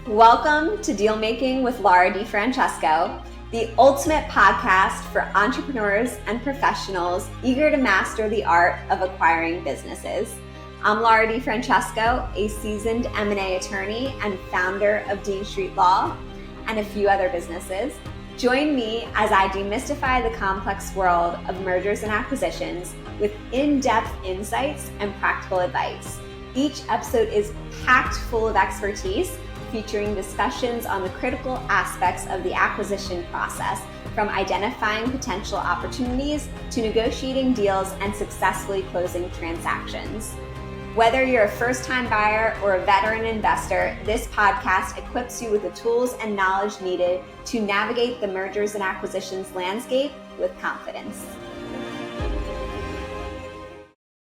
Welcome to Dealmaking with Laura DiFrancesco, the ultimate podcast for entrepreneurs and professionals eager to master the art of acquiring businesses. I'm Laura DiFrancesco, a seasoned M&A attorney and founder of Dean Street Law and a few other businesses. Join me as I demystify the complex world of mergers and acquisitions with in-depth insights and practical advice. Each episode is packed full of expertise, featuring discussions on the critical aspects of the acquisition process, from identifying potential opportunities to negotiating deals and successfully closing transactions. Whether you're a first-time buyer or a veteran investor, this podcast equips you with the tools and knowledge needed to navigate the mergers and acquisitions landscape with confidence.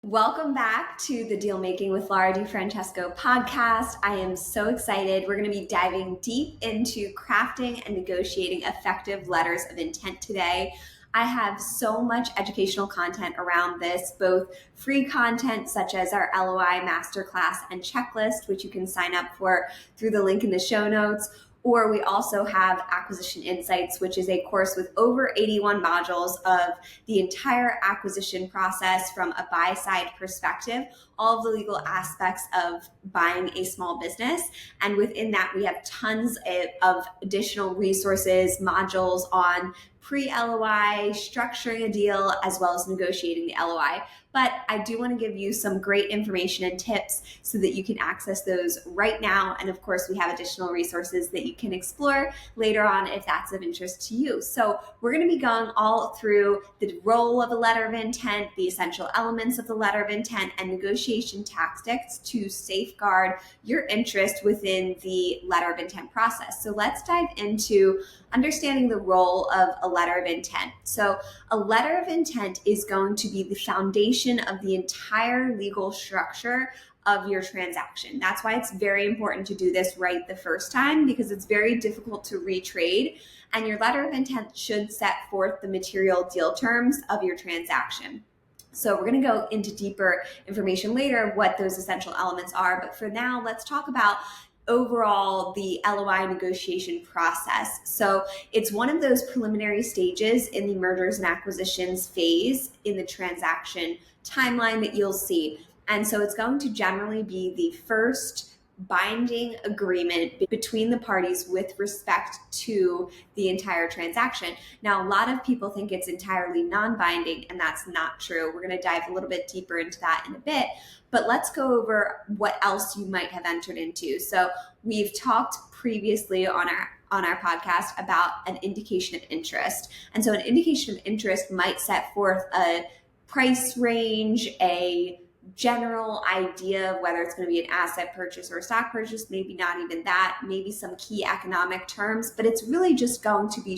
Welcome back to the Dealmaking with Laura DiFrancesco podcast. I am so excited. We're going to be diving deep into crafting and negotiating effective letters of intent today. I have so much educational content around this, both free content such as our LOI masterclass and checklist, which you can sign up for through the link in the show notes. Or we also have Acquisition Insights, which is a course with over 81 modules of the entire acquisition process from a buy-side perspective, all of the legal aspects of buying a small business. And within that, we have tons of additional resources, modules on pre-LOI, structuring a deal, as well as negotiating the LOI. But I do want to give you some great information and tips so that you can access those right now. And of course, we have additional resources that you can explore later on if that's of interest to you. So we're going to be going all through the role of a letter of intent, the essential elements of the letter of intent, and negotiation tactics to safeguard your interest within the letter of intent process. So let's dive into understanding the role of a letter of intent. So a letter of intent is going to be the foundation of the entire legal structure of your transaction. That's why it's very important to do this right the first time, because it's very difficult to retrade, and your letter of intent should set forth the material deal terms of your transaction. So we're going to go into deeper information later of what those essential elements are, but for now, let's talk about overall the LOI negotiation process. So it's one of those preliminary stages in the mergers and acquisitions phase in the transaction timeline that you'll see. And so it's going to generally be the first binding agreement between the parties with respect to the entire transaction. Now, a lot of people think it's entirely non-binding, and that's not true. We're going to dive a little bit deeper into that in a bit, but let's go over what else you might have entered into. So we've talked previously on our podcast about an indication of interest. And so an indication of interest might set forth a price range, a general idea of whether it's going to be an asset purchase or a stock purchase, maybe not even that, maybe some key economic terms, but it's really just going to be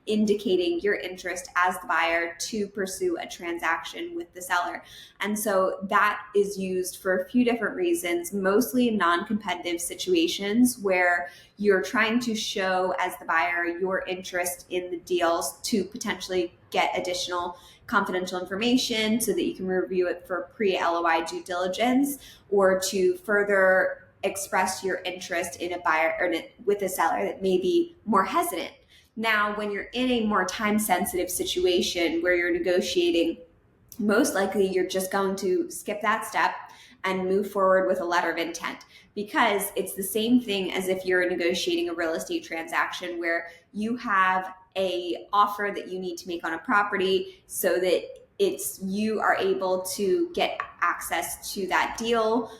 indicating your interest as the buyer to pursue a transaction with the seller. And so that is used for a few different reasons, mostly in non-competitive situations where you're trying to show as the buyer your interest in the deals to potentially get additional confidential information so that you can review it for pre-LOI due diligence, or to further express your interest in a buyer or with a seller that may be more hesitant. Now, when you're in a more time-sensitive situation where you're negotiating, most likely you're just going to skip that step and move forward with a letter of intent, because it's the same thing as if you're negotiating a real estate transaction where you have a offer that you need to make on a property so that you are able to get access to that deal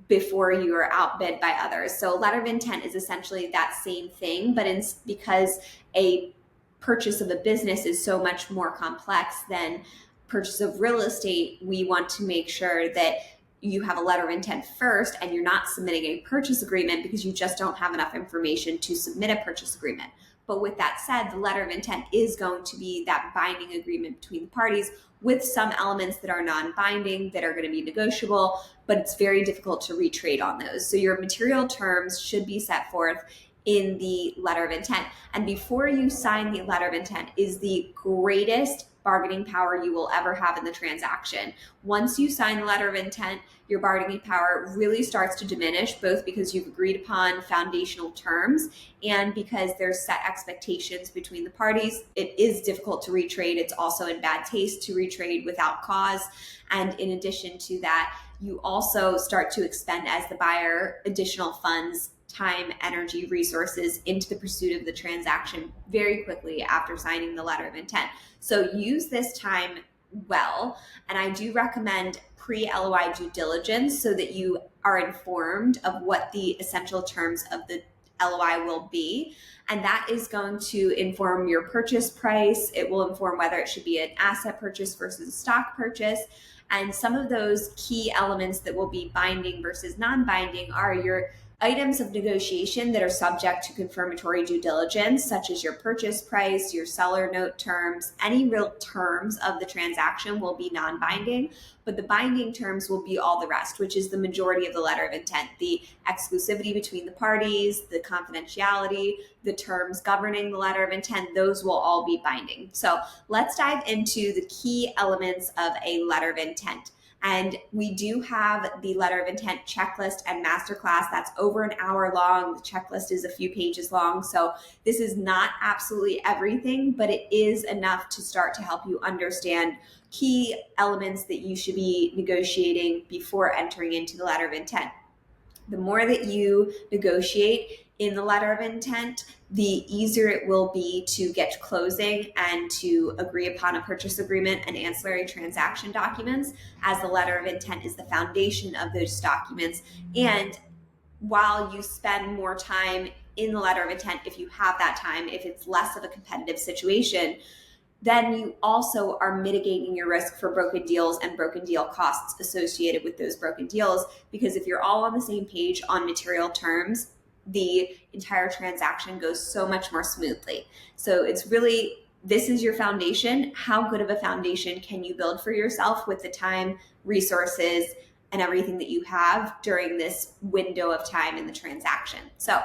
before you are outbid by others. So a letter of intent is essentially that same thing, but because a purchase of a business is so much more complex than purchase of real estate, we want to make sure that you have a letter of intent first and you're not submitting a purchase agreement because you just don't have enough information to submit a purchase agreement. But with that said, the letter of intent is going to be that binding agreement between the parties with some elements that are non-binding that are going to be negotiable, but it's very difficult to retrade on those. So your material terms should be set forth in the letter of intent. And before you sign the letter of intent is the greatest bargaining power you will ever have in the transaction. Once you sign the letter of intent, your bargaining power really starts to diminish, both because you've agreed upon foundational terms and because there's set expectations between the parties. It is difficult to retrade. It's also in bad taste to retrade without cause. And in addition to that, you also start to expend, as the buyer, additional funds, time, energy, resources into the pursuit of the transaction very quickly after signing the letter of intent. So use this time well. And I do recommend pre-LOI due diligence so that you are informed of what the essential terms of the LOI will be. And that is going to inform your purchase price. It will inform whether it should be an asset purchase versus a stock purchase. And some of those key elements that will be binding versus non-binding are your items of negotiation that are subject to confirmatory due diligence, such as your purchase price, your seller note terms. Any real terms of the transaction will be non-binding, but the binding terms will be all the rest, which is the majority of the letter of intent. The exclusivity between the parties, the confidentiality, the terms governing the letter of intent, those will all be binding. So let's dive into the key elements of a letter of intent. And we do have the letter of intent checklist and masterclass. That's over an hour long. The checklist is a few pages long. So this is not absolutely everything, but it is enough to start to help you understand key elements that you should be negotiating before entering into the letter of intent. The more that you negotiate in the letter of intent, the easier it will be to get to closing and to agree upon a purchase agreement and ancillary transaction documents, as the letter of intent is the foundation of those documents. And while you spend more time in the letter of intent, if you have that time, if it's less of a competitive situation, then you also are mitigating your risk for broken deals and broken deal costs associated with those broken deals. Because if you're all on the same page on material terms, the entire transaction goes so much more smoothly. So it's really, this is your foundation. How good of a foundation can you build for yourself with the time, resources, and everything that you have during this window of time in the transaction? So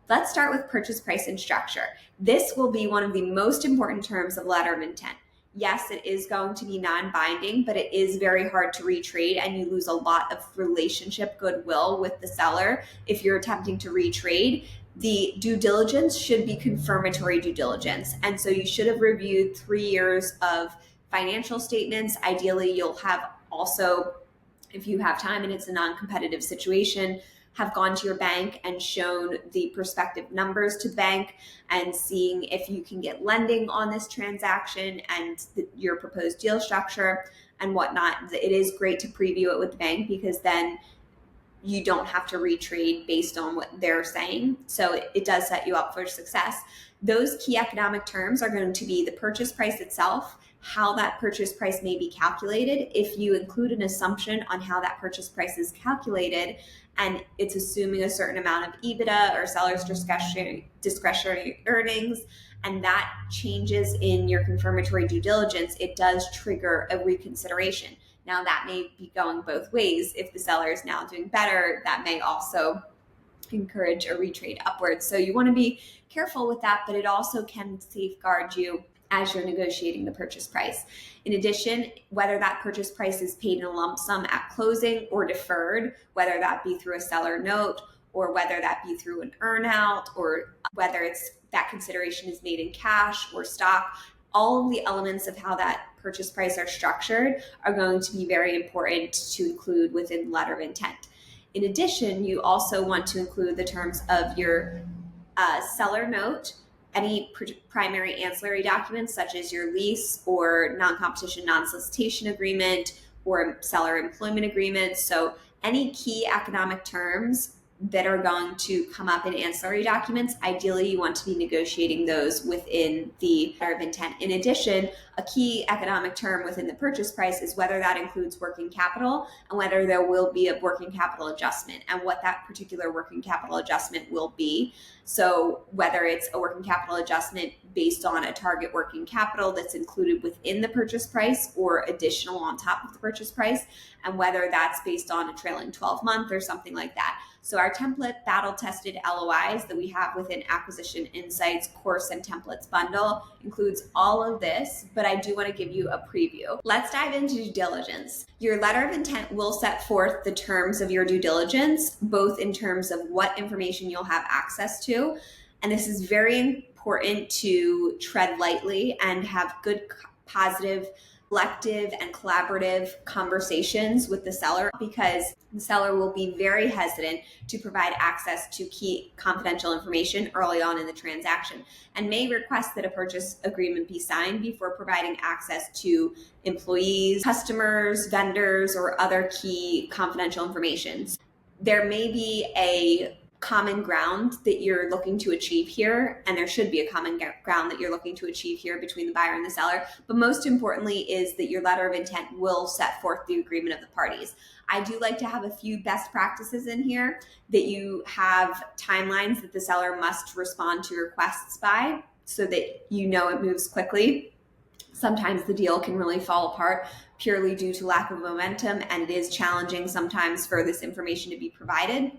let's start with purchase price and structure. This will be one of the most important terms of letter of intent. Yes, it is going to be non-binding, but it is very hard to retrade, and you lose a lot of relationship goodwill with the seller if you're attempting to retrade. The due diligence should be confirmatory due diligence. And so you should have reviewed 3 years of financial statements. Ideally, you'll have also, if you have time and it's a non-competitive situation, have gone to your bank and shown the prospective numbers to bank and seeing if you can get lending on this transaction and your proposed deal structure and whatnot. It is great to preview it with the bank, because then you don't have to retrade based on what they're saying. So it does set you up for success. Those key economic terms are going to be the purchase price itself, how that purchase price may be calculated. If you include an assumption on how that purchase price is calculated, and it's assuming a certain amount of EBITDA or seller's discretionary earnings, and that changes in your confirmatory due diligence, it does trigger a reconsideration. Now, that may be going both ways. If the seller is now doing better, that may also encourage a retrade upwards. So you want to be careful with that, but it also can safeguard you as you're negotiating the purchase price. In addition, whether that purchase price is paid in a lump sum at closing or deferred, whether that be through a seller note or whether that be through an earnout, or whether it's that consideration is made in cash or stock, all of the elements of how that purchase price are structured are going to be very important to include within letter of intent. In addition, you also want to include the terms of your seller note, any primary ancillary documents such as your lease or non-competition, non-solicitation agreement or seller employment agreement. So any key economic terms that are going to come up in ancillary documents, ideally you want to be negotiating those within the letter of intent. In addition, a key economic term within the purchase price is whether that includes working capital and whether there will be a working capital adjustment and what that particular working capital adjustment will be. So whether it's a working capital adjustment based on a target working capital that's included within the purchase price or additional on top of the purchase price, and whether that's based on a trailing 12-month or something like that. So our template battle-tested LOIs that we have within Acquisition Insights Course and Templates bundle includes all of this, but but I do want to give you a preview. Let's dive into due diligence. Your letter of intent will set forth the terms of your due diligence, both in terms of what information you'll have access to. And this is very important to tread lightly and have good, positive, collective and collaborative conversations with the seller, because the seller will be very hesitant to provide access to key confidential information early on in the transaction and may request that a purchase agreement be signed before providing access to employees, customers, vendors, or other key confidential information. There may be a common ground that you're looking to achieve here, and there should be a common ground that you're looking to achieve here between the buyer and the seller, but most importantly is that your letter of intent will set forth the agreement of the parties. I do like to have a few best practices in here, that you have timelines that the seller must respond to requests by so that you know it moves quickly. Sometimes the deal can really fall apart purely due to lack of momentum, and it is challenging sometimes for this information to be provided.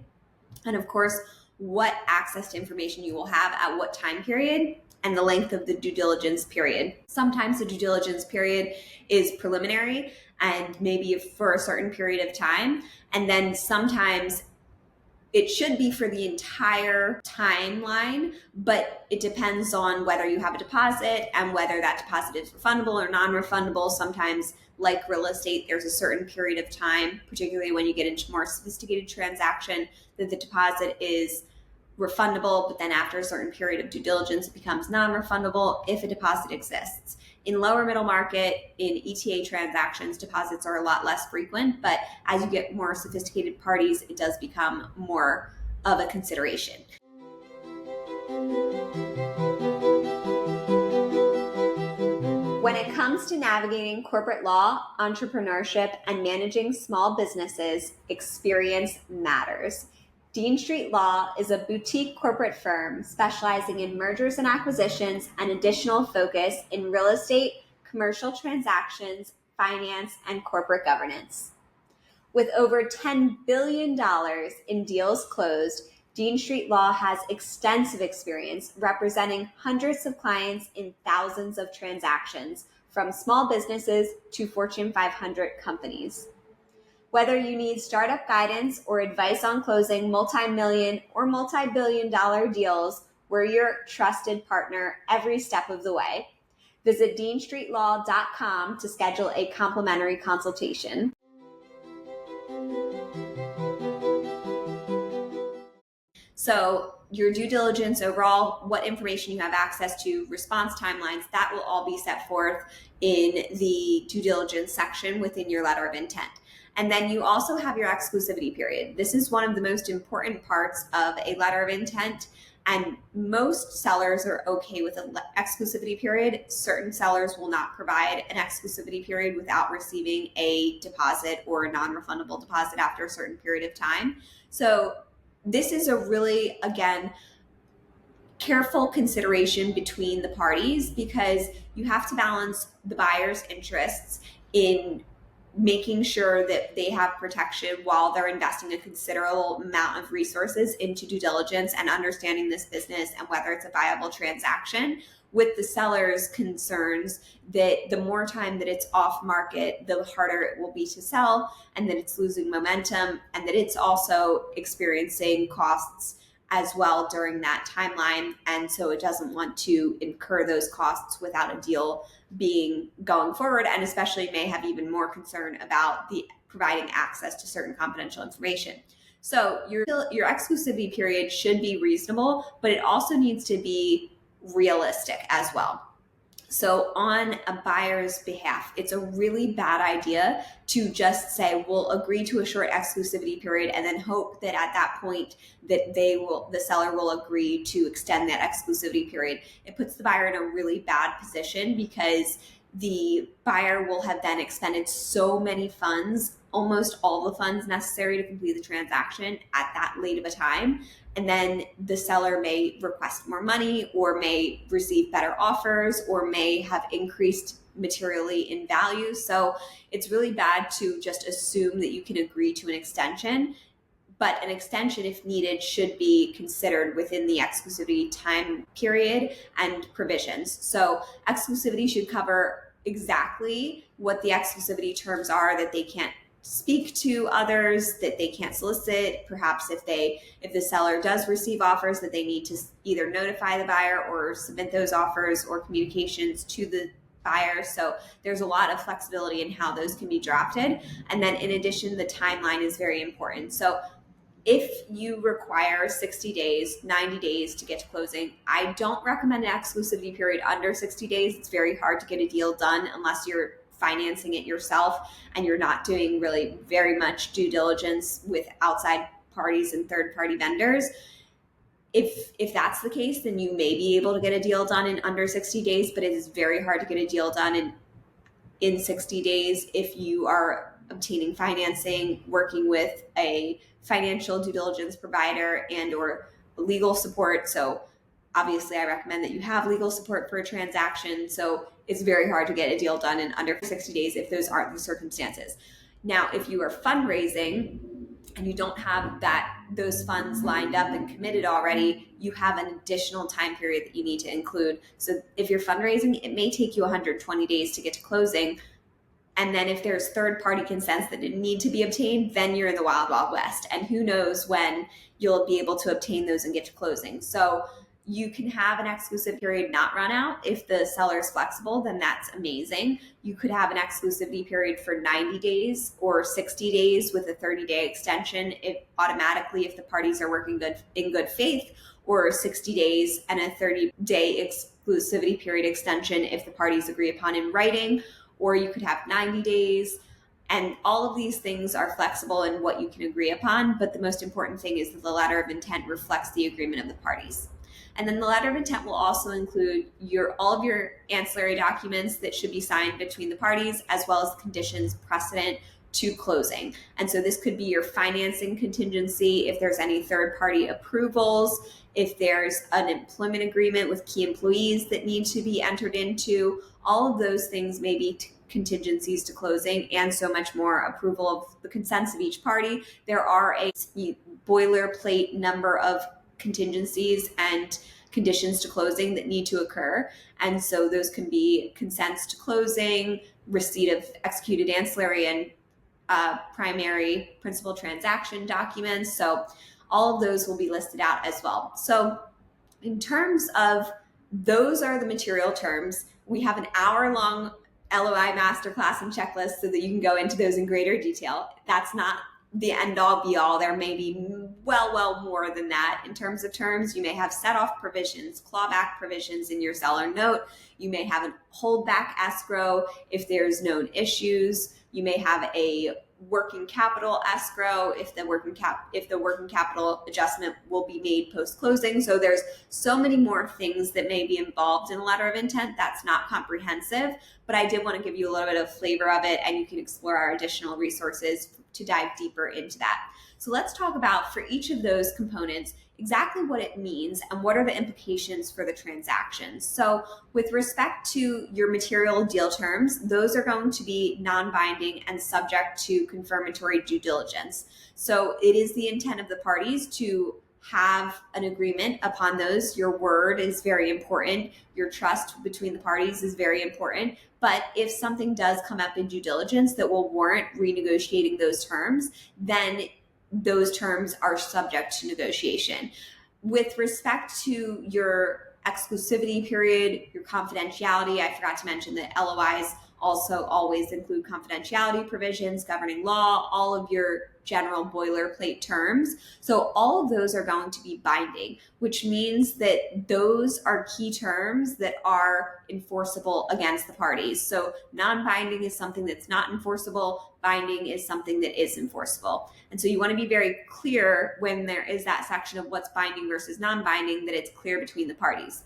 And of course, what access to information you will have at what time period and the length of the due diligence period. Sometimes the due diligence period is preliminary and maybe for a certain period of time. And then sometimes it should be for the entire timeline, but it depends on whether you have a deposit and whether that deposit is refundable or non-refundable. Sometimes, like real estate, there's a certain period of time, particularly when you get into more sophisticated transaction, that the deposit is refundable, but then after a certain period of due diligence, it becomes non-refundable if a deposit exists. In lower middle market, in ETA transactions, deposits are a lot less frequent, but as you get more sophisticated parties, it does become more of a consideration. When it comes to navigating corporate law, entrepreneurship, and managing small businesses, experience matters. Dean Street Law is a boutique corporate firm specializing in mergers and acquisitions and additional focus in real estate, commercial transactions, finance, and corporate governance. With over $10 billion in deals closed, Dean Street Law has extensive experience representing hundreds of clients in thousands of transactions, from small businesses to Fortune 500 companies. Whether you need startup guidance or advice on closing multi-million or multi-billion dollar deals, we're your trusted partner every step of the way. Visit deanstreetlaw.com to schedule a complimentary consultation. So your due diligence overall, what information you have access to, response timelines, that will all be set forth in the due diligence section within your letter of intent. And then you also have your exclusivity period. This is one of the most important parts of a letter of intent, and most sellers are okay with an exclusivity period. Certain sellers will not provide an exclusivity period without receiving a deposit or a non-refundable deposit after a certain period of time. So this is a really, again, careful consideration between the parties, because you have to balance the buyer's interests in making sure that they have protection while they're investing a considerable amount of resources into due diligence and understanding this business and whether it's a viable transaction, with the seller's concerns that the more time that it's off market, the harder it will be to sell, and that it's losing momentum, and that it's also experiencing costs as well during that timeline. And so it doesn't want to incur those costs without a deal being going forward, and especially may have even more concern about the providing access to certain confidential information. So your exclusivity period should be reasonable, but it also needs to be realistic as well. So on a buyer's behalf, it's a really bad idea to just say, we'll agree to a short exclusivity period and then hope that at that point that the seller will agree to extend that exclusivity period. It puts the buyer in a really bad position, because the buyer will have then expended so many funds, almost all the funds necessary to complete the transaction at that late of a time. And then the seller may request more money, or may receive better offers, or may have increased materially in value. So it's really bad to just assume that you can agree to an extension. But an extension, if needed, should be considered within the exclusivity time period and provisions. So exclusivity should cover exactly what the exclusivity terms are, that they can't speak to others, that they can't solicit. Perhaps if the seller does receive offers, that they need to either notify the buyer or submit those offers or communications to the buyer. So there's a lot of flexibility in how those can be drafted. And then in addition, the timeline is very important. So if you require 60 days, 90 days to get to closing, I don't recommend an exclusivity period under 60 days. It's very hard to get a deal done unless you're financing it yourself and you're not doing really very much due diligence with outside parties and third-party vendors. If that's the case, then you may be able to get a deal done in under 60 days, but it is very hard to get a deal done in 60 days if you are obtaining financing, working with a financial due diligence provider and or legal support. So obviously I recommend that you have legal support for a transaction. So it's very hard to get a deal done in under 60 days if those aren't the circumstances. Now, if you are fundraising and you don't have those funds lined up and committed already, you have an additional time period that you need to include. So if you're fundraising, it may take you 120 days to get to closing. And then if there's third-party consents that need to be obtained, then you're in the wild, wild west. And who knows when you'll be able to obtain those and get to closing. So you can have an exclusive period not run out. If the seller is flexible, then that's amazing. You could have an exclusivity period for 90 days or 60 days with a 30-day extension if the parties are working in good faith, or 60 days and a 30-day exclusivity period extension if the parties agree upon in writing. Or you could have 90 days. And all of these things are flexible in what you can agree upon. But the most important thing is that the letter of intent reflects the agreement of the parties. And then the letter of intent will also include all of your ancillary documents that should be signed between the parties, as well as conditions precedent to closing. And so this could be your financing contingency, if there's any third-party approvals, if there's an employment agreement with key employees that need to be entered into. All of those things may be contingencies to closing, and so much more. Approval of the consents of each party. There are a boilerplate number of contingencies and conditions to closing that need to occur. And so those can be consents to closing, receipt of executed ancillary and primary principal transaction documents. So all of those will be listed out as well. So in terms of those are the material terms. We have an hour-long LOI masterclass and checklist so that you can go into those in greater detail. That's not the end-all be-all. There may be well more than that. In terms of terms, you may have set-off provisions, clawback provisions in your seller note. You may have a holdback escrow if there's known issues. You may have a working capital escrow if the working capital adjustment will be made post-closing. So there's so many more things that may be involved in a letter of intent. That's not comprehensive, but I did want to give you a little bit of flavor of it, and you can explore our additional resources to dive deeper into that. So let's talk about, for each of those components, exactly what it means and what are the implications for the transaction. So with respect to your material deal terms, those are going to be non-binding and subject to confirmatory due diligence. So it is the intent of the parties to have an agreement upon those. Your word is very important. Your trust between the parties is very important. But if something does come up in due diligence that will warrant renegotiating those terms, then those terms are subject to negotiation. With respect to your exclusivity period, your confidentiality, I forgot to mention that LOIs also always include confidentiality provisions, governing law, all of your general boilerplate terms. So all of those are going to be binding, which means that those are key terms that are enforceable against the parties. So non-binding is something that's not enforceable. Binding is something that is enforceable. And so you want to be very clear when there is that section of what's binding versus non-binding, that it's clear between the parties.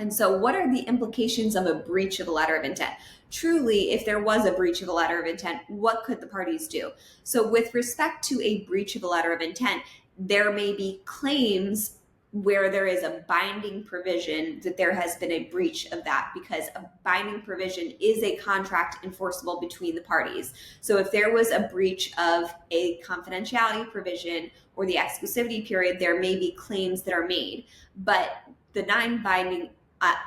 And so what are the implications of a breach of a letter of intent? Truly, if there was a breach of a letter of intent, what could the parties do? So with respect to a breach of a letter of intent, there may be claims where there is a binding provision that there has been a breach of that, because a binding provision is a contract enforceable between the parties. So if there was a breach of a confidentiality provision or the exclusivity period, there may be claims that are made. But the non-binding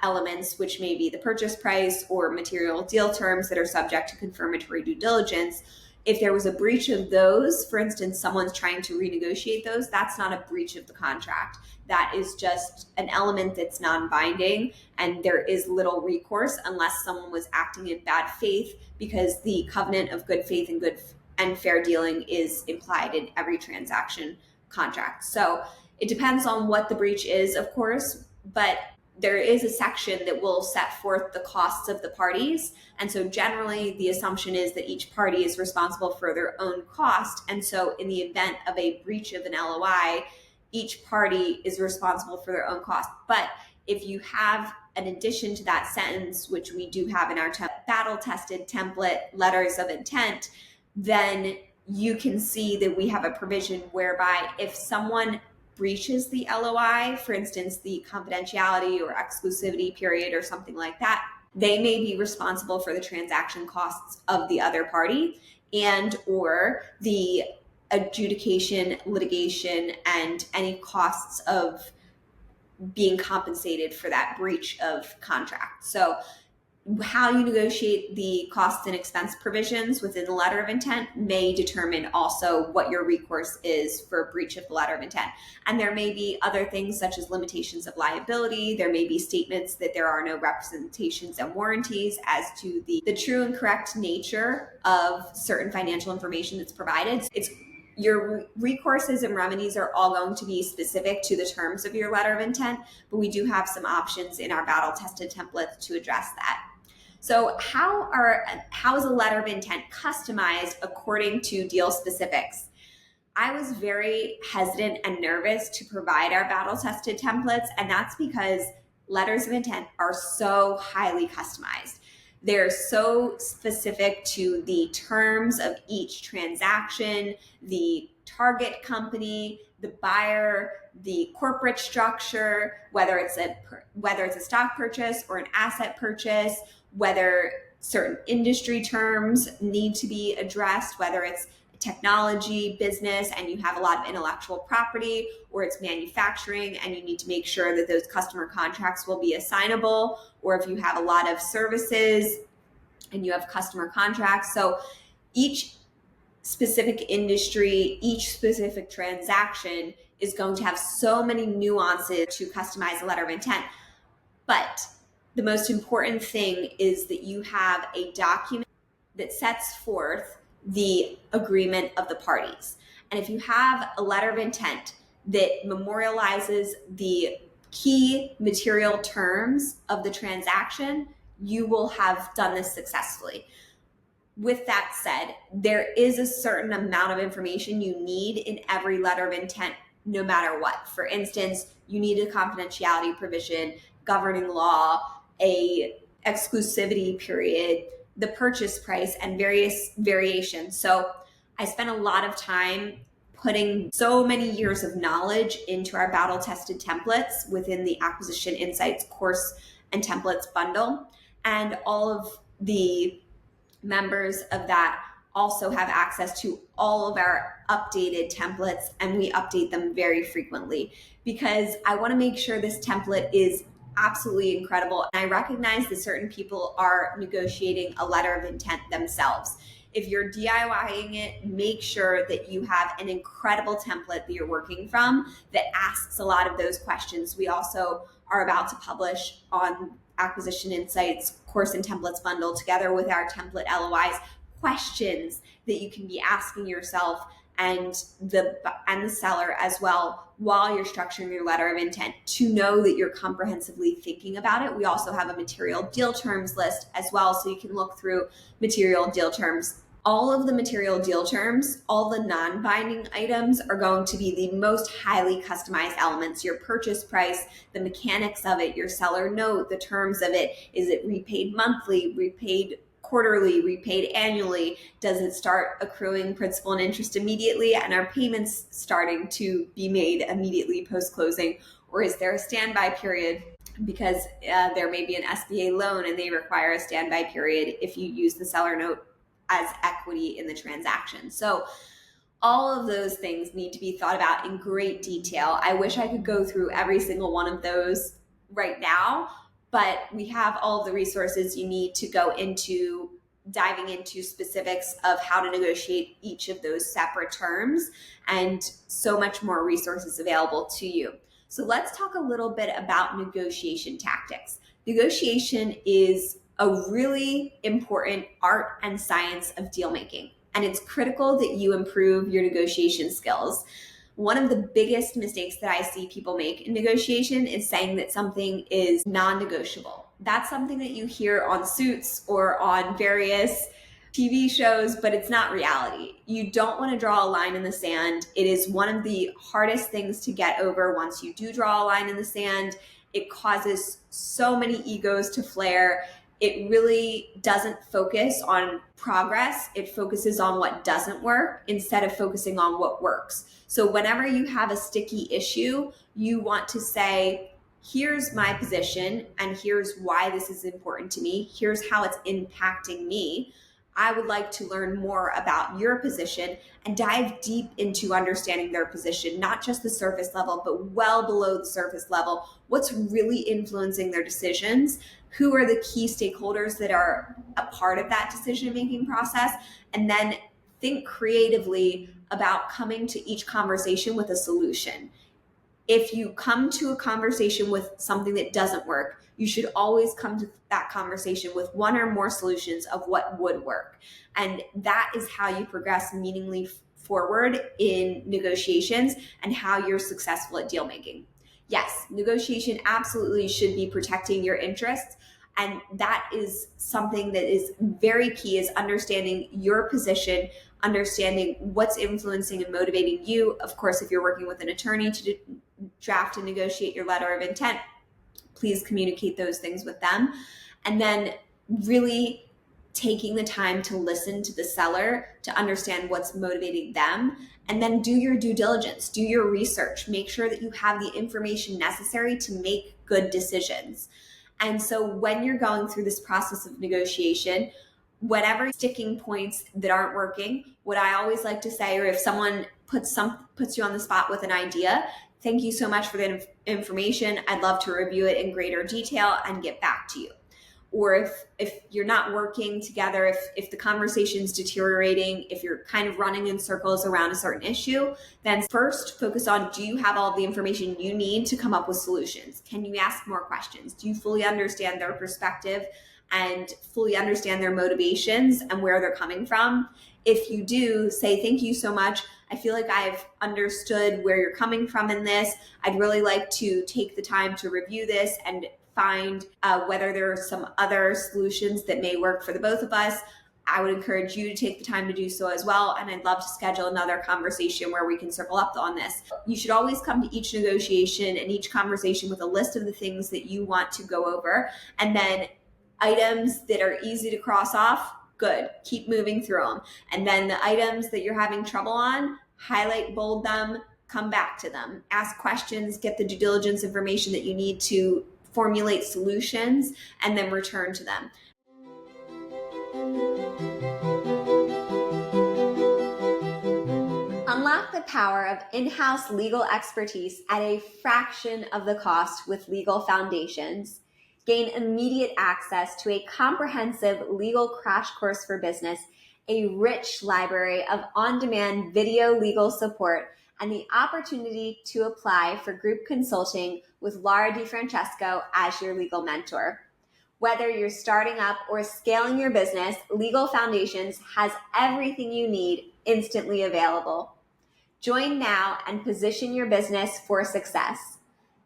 elements, which may be the purchase price or material deal terms that are subject to confirmatory due diligence. If there was a breach of those, for instance, someone's trying to renegotiate those, that's not a breach of the contract. That is just an element that's non-binding, and there is little recourse unless someone was acting in bad faith, because the covenant of good faith and good and fair dealing is implied in every transaction contract. So it depends on what the breach is, of course, but there is a section that will set forth the costs of the parties. And so generally the assumption is that each party is responsible for their own cost. And so in the event of a breach of an LOI, each party is responsible for their own cost. But if you have an addition to that sentence, which we do have in our battle-tested template letters of intent, then you can see that we have a provision whereby if someone breaches the LOI, for instance, the confidentiality or exclusivity period or something like that, they may be responsible for the transaction costs of the other party and or the adjudication, litigation, and any costs of being compensated for that breach of contract. So how you negotiate the costs and expense provisions within the letter of intent may determine also what your recourse is for a breach of the letter of intent. And there may be other things such as limitations of liability. There may be statements that there are no representations and warranties as to the true and correct nature of certain financial information that's provided. Your recourses and remedies are all going to be specific to the terms of your letter of intent, but we do have some options in our battle-tested templates to address that. So how is a letter of intent customized according to deal specifics? I was very hesitant and nervous to provide our battle-tested templates, and that's because letters of intent are so highly customized. They're so specific to the terms of each transaction, the target company, the buyer, the corporate structure, whether it's a stock purchase or an asset purchase, whether certain industry terms need to be addressed, whether it's technology, business, and you have a lot of intellectual property, or it's manufacturing and you need to make sure that those customer contracts will be assignable, or if you have a lot of services and you have customer contracts. So each specific industry, each specific transaction is going to have so many nuances to customize a letter of intent. But the most important thing is that you have a document that sets forth the agreement of the parties. And if you have a letter of intent that memorializes the key material terms of the transaction, you will have done this successfully. With that said, there is a certain amount of information you need in every letter of intent, no matter what. For instance, you need a confidentiality provision, governing law, a exclusivity period, the purchase price, and various variations. So I spent a lot of time putting so many years of knowledge into our battle-tested templates within the Acquisition Insights course and templates bundle. And all of the members of that also have access to all of our updated templates, and we update them very frequently because I want to make sure this template is absolutely incredible. And I recognize that certain people are negotiating a letter of intent themselves. If you're DIYing it, make sure that you have an incredible template that you're working from that asks a lot of those questions. We also are about to publish on Acquisition Insights course and templates bundle together with our template LOIs questions that you can be asking yourself and the seller as well while you're structuring your letter of intent to know that you're comprehensively thinking about it. We also have a material deal terms list as well, so you can look through material deal terms. All of the material deal terms, all the non-binding items are going to be the most highly customized elements. Your purchase price, the mechanics of it, your seller note, the terms of it. Is it repaid monthly, repaid quarterly, repaid annually? Does it start accruing principal and interest immediately and are payments starting to be made immediately post-closing? Or is there a standby period because there may be an SBA loan and they require a standby period if you use the seller note as equity in the transaction? So all of those things need to be thought about in great detail. I wish I could go through every single one of those right now, but we have all of the resources you need to go into diving into specifics of how to negotiate each of those separate terms, and so much more resources available to you. So let's talk a little bit about negotiation tactics. Negotiation is a really important art and science of deal making, and it's critical that you improve your negotiation skills. One of the biggest mistakes that I see people make in negotiation is saying that something is non-negotiable. That's something that you hear on Suits or on various TV shows, but it's not reality. You don't want to draw a line in the sand. It is one of the hardest things to get over once you do draw a line in the sand. It causes so many egos to flare. It really doesn't focus on progress. It focuses on what doesn't work instead of focusing on what works. So whenever you have a sticky issue, you want to say, here's my position and here's why this is important to me. Here's how it's impacting me. I would like to learn more about your position and dive deep into understanding their position, not just the surface level, but well below the surface level. What's really influencing their decisions? Who are the key stakeholders that are a part of that decision-making process? And then think creatively about coming to each conversation with a solution. If you come to a conversation with something that doesn't work, you should always come to that conversation with one or more solutions of what would work. And that is how you progress meaningfully forward in negotiations and how you're successful at deal making. Yes, negotiation absolutely should be protecting your interests. And that is something that is very key, is understanding your position, understanding what's influencing and motivating you. Of course, if you're working with an attorney to draft and negotiate your letter of intent, please communicate those things with them. And then really taking the time to listen to the seller to understand what's motivating them, and then do your due diligence, do your research, make sure that you have the information necessary to make good decisions. And so when you're going through this process of negotiation, whatever sticking points that aren't working, what I always like to say, or if someone puts you on the spot with an idea, thank you so much for the information. I'd love to review it in greater detail and get back to you. Or if you're not working together, if the conversation's deteriorating, if you're kind of running in circles around a certain issue, then first focus on, do you have all the information you need to come up with solutions? Can you ask more questions? Do you fully understand their perspective and fully understand their motivations and where they're coming from? If you do, say, thank you so much. I feel like I've understood where you're coming from in this. I'd really like to take the time to review this and find whether there are some other solutions that may work for the both of us. I would encourage you to take the time to do so as well. And I'd love to schedule another conversation where we can circle up on this. You should always come to each negotiation and each conversation with a list of the things that you want to go over. And then items that are easy to cross off, good, keep moving through them. And then the items that you're having trouble on, highlight, bold them, come back to them, ask questions, get the due diligence information that you need to formulate solutions, and then return to them. Unlock the power of in-house legal expertise at a fraction of the cost with Legal Foundations. Gain immediate access to a comprehensive legal crash course for business, a rich library of on-demand video legal support, and the opportunity to apply for group consulting with Laura DiFrancesco as your legal mentor. Whether you're starting up or scaling your business, Legal Foundations has everything you need instantly available. Join now and position your business for success.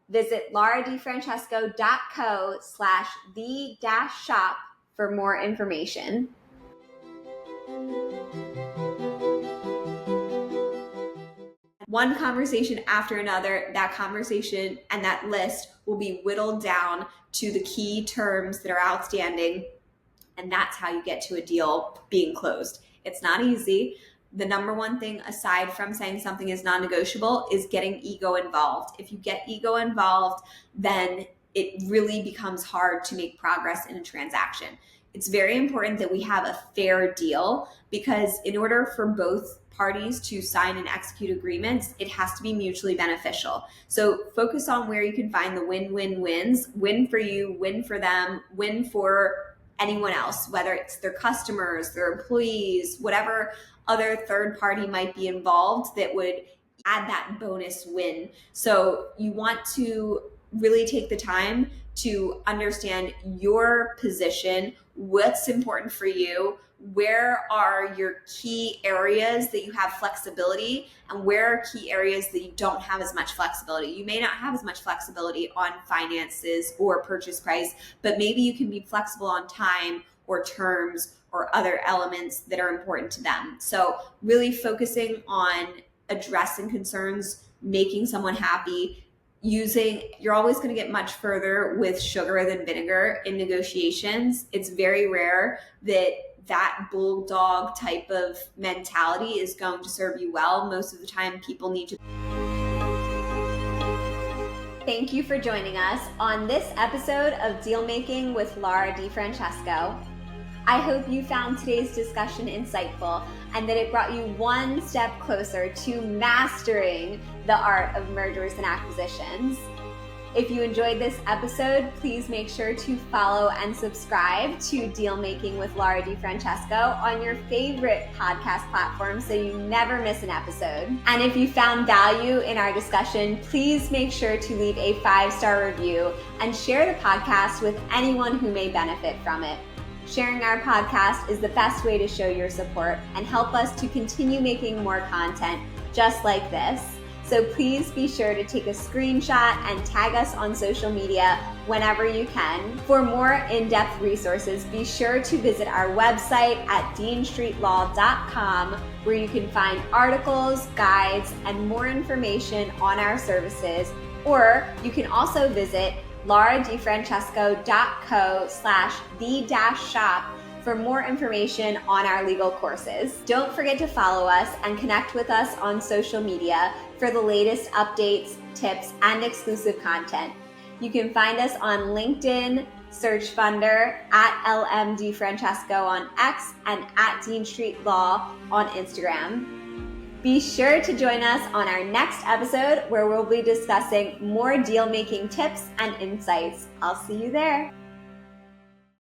Visit lauradifrancesco.co/the-shop for more information. One conversation after another, that conversation and that list will be whittled down to the key terms that are outstanding. And that's how you get to a deal being closed. It's not easy. The number one thing, aside from saying something is non-negotiable, is getting ego involved. If you get ego involved, then it really becomes hard to make progress in a transaction. it's very important that we have a fair deal, because in order for both parties to sign and execute agreements, it has to be mutually beneficial. So focus on where you can find the win-win-wins, win for you, win for them, win for anyone else, whether it's their customers, their employees, whatever other third party might be involved that would add that bonus win. So you want to really take the time to understand your position, what's important for you, where are your key areas that you have flexibility, and where are key areas that you don't have as much flexibility. You may not have as much flexibility on finances or purchase price, but maybe you can be flexible on time or terms or other elements that are important to them. So really focusing on addressing concerns, making someone happy, you're always going to get much further with sugar than vinegar in negotiations. It's very rare that bulldog type of mentality is going to serve you well. Most of the time, people need to. Thank you for joining us on this episode of Dealmaking with Laura DiFrancesco. I hope you found today's discussion insightful and that it brought you one step closer to mastering the art of mergers and acquisitions. If you enjoyed this episode, please make sure to follow and subscribe to Dealmaking with Laura DiFrancesco on your favorite podcast platform so you never miss an episode. And if you found value in our discussion, please make sure to leave a 5-star review and share the podcast with anyone who may benefit from it. Sharing our podcast is the best way to show your support and help us to continue making more content just like this. So please be sure to take a screenshot and tag us on social media whenever you can. For more in-depth resources, be sure to visit our website at deanstreetlaw.com, where you can find articles, guides, and more information on our services. Or you can also visit lauradifrancesco.co/the-shop for more information on our legal courses. Don't forget to follow us and connect with us on social media for the latest updates, tips, and exclusive content. You can find us on LinkedIn, Search Funder, at LMDFrancesco on X, and at Dean Street Law on Instagram. Be sure to join us on our next episode, where we'll be discussing more deal-making tips and insights. I'll see you there.